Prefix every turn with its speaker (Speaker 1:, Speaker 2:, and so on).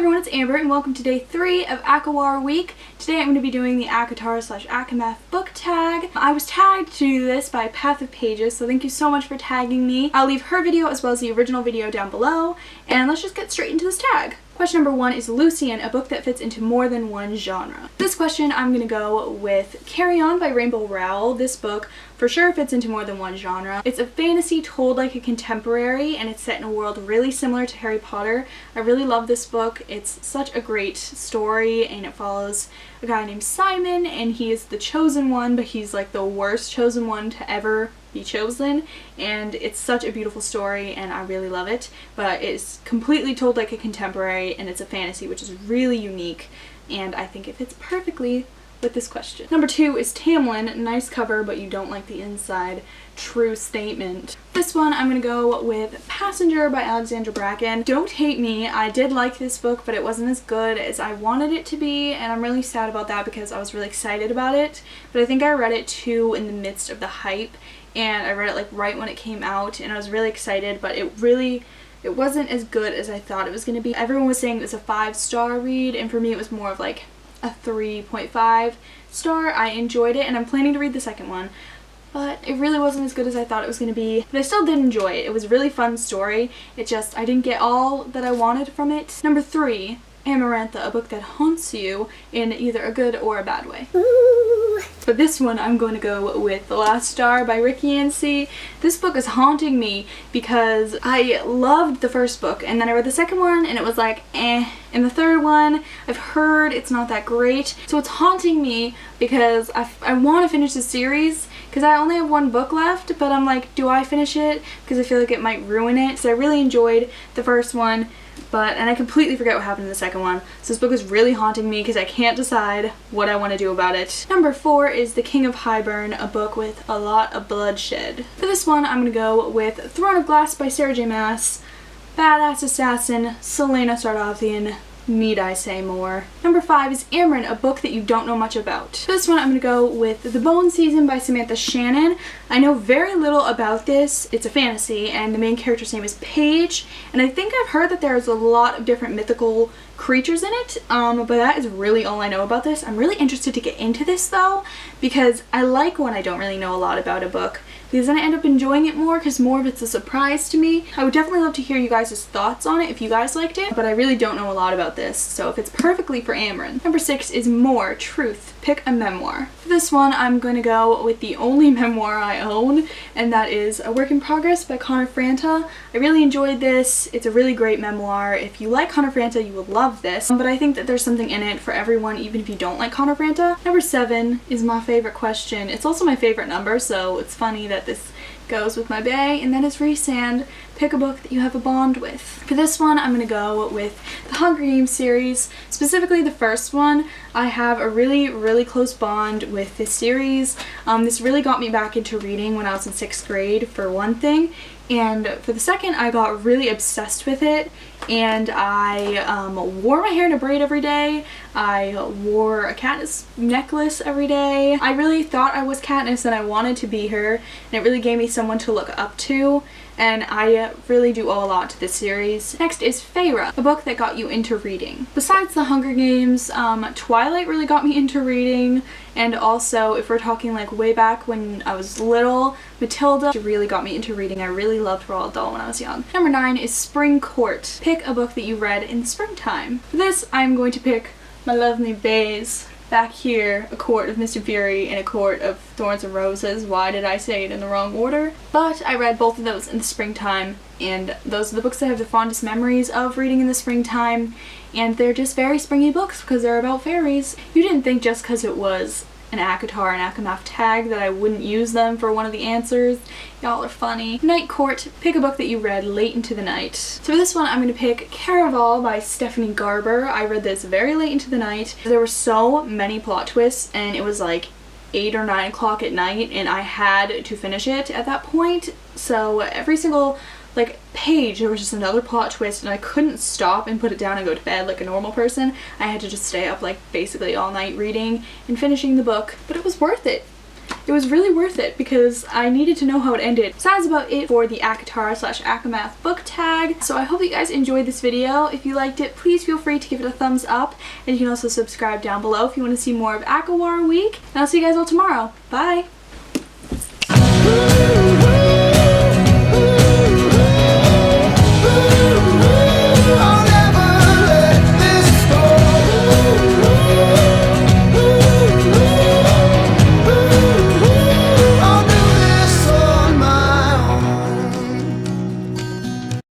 Speaker 1: everyone, it's Amber and welcome to day 3 of Acowar week. Today I'm going to be doing the Acotar / Acomaf book tag. I was tagged to do this by Path of Pages, so thank you so much for tagging me. I'll leave her video as well as the original video down below, and let's just get straight into this tag. Question number 1 is Lucian, a book that fits into more than one genre. This question I'm going to go with Carry On by Rainbow Rowell. This book for sure fits into more than one genre. It's a fantasy told like a contemporary, and it's set in a world really similar to Harry Potter. I really love this book. It's such a great story, and it follows a guy named Simon, and he is the chosen one, but he's like the worst chosen one to ever be chosen, and it's such a beautiful story and I really love it. But it's completely told like a contemporary, and it's a fantasy, which is really unique, and I think it fits perfectly with this question. Number 2 is Tamlin. Nice cover, but you don't like the inside. True statement. This one I'm gonna go with Passenger by Alexandra Bracken. Don't hate me, I did like this book, but it wasn't as good as I wanted it to be, and I'm really sad about that because I was really excited about it. But I think I read it too in the midst of the hype, and I read it like right when it came out, and I was really excited, but it wasn't as good as I thought it was gonna be. Everyone was saying it was a 5-star read, and for me it was more of like a 3.5 star. I enjoyed it, and I'm planning to read the second one, but it really wasn't as good as I thought it was going to be. But I still did enjoy it. It was a really fun story. It just, I didn't get all that I wanted from it. Number 3, Amarantha, a book that haunts you in either a good or a bad way. For this one, I'm going to go with The Last Star by Ricky Yancey. This book is haunting me because I loved the first book, and then I read the second one and it was like eh, and the third one I've heard it's not that great. So it's haunting me because I want to finish the series because I only have one book left, but I'm like, do I finish it? Because I feel like it might ruin it. So I really enjoyed the first one, and I completely forget what happened in the second one. So this book is really haunting me because I can't decide what I want to do about it. Number 4 is The King of Highburn, a book with a lot of bloodshed. For this one, I'm going to go with Throne of Glass by Sarah J. Maas. Badass Assassin, Selena Sardouthian. Need I say more? Number 5 is Amren, a book that you don't know much about. For this one, I'm going to go with The Bone Season by Samantha Shannon. I know very little about this. It's a fantasy, and the main character's name is Paige, and I think I've heard that there's a lot of different mythical creatures in it, but that is really all I know about this. I'm really interested to get into this though, because I like when I don't really know a lot about a book, because then I end up enjoying it more because more of it's a surprise to me. I would definitely love to hear you guys' thoughts on it if you guys liked it, but I really don't know a lot about this, so if it's perfectly for Amren. Number 6 is More Truth. Pick a memoir. For this one, I'm going to go with the only memoir I own, and that is A Work in Progress by Connor Franta. I really enjoyed this. It's a really great memoir. If you like Connor Franta, you will love this, but I think that there's something in it for everyone, even if you don't like Connor Franta. Number 7 is my favorite question. It's also my favorite number, so it's funny that this goes with my bae, and that is Rhysand. Pick a book that you have a bond with. For this one, I'm going to go with the Hunger Games series, specifically the first one. I have a really close bond with this series. This really got me back into reading when I was in 6th grade, for one thing, and for the second, I got really obsessed with it, and I wore my hair in a braid every day. I wore a Katniss necklace every day. I really thought I was Katniss and I wanted to be her, and it really gave me someone to look up to, and I really do owe a lot to this series. Next is Feyre, a book that got you into reading. Besides the Hunger Games, Twilight really got me into reading, and also if we're talking like way back when I was little, Matilda really got me into reading. I really loved Roald Dahl when I was young. Number 9 is Spring Court. Pick a book that you read in springtime. For this, I'm going to pick my lovely baes. Back here, A Court of Mist and Fury and A Court of Thorns and Roses. Why did I say it in the wrong order? But I read both of those in the springtime, and those are the books that I have the fondest memories of reading in the springtime, and they're just very springy books because they're about fairies. You didn't think just because it was an Acotar and Acomaf tag that I wouldn't use them for one of the answers. Y'all are funny. Night Court. Pick a book that you read late into the night. So for this one, I'm going to pick Caraval by Stephanie Garber. I read this very late into the night. There were so many plot twists, and it was like 8 or 9 o'clock at night, and I had to finish it at that point. So every single like page there was just another plot twist, and I couldn't stop and put it down and go to bed like a normal person. I had to just stay up like basically all night reading and finishing the book, but it was worth it. it was really worth it because I needed to know how it ended. So that's about it for the Acotar slash Acomaf book tag. So I hope you guys enjoyed this video. If you liked it, please feel free to give it a thumbs up, and you can also subscribe down below if you want to see more of Acowar Week. And I'll see you guys all tomorrow. Bye!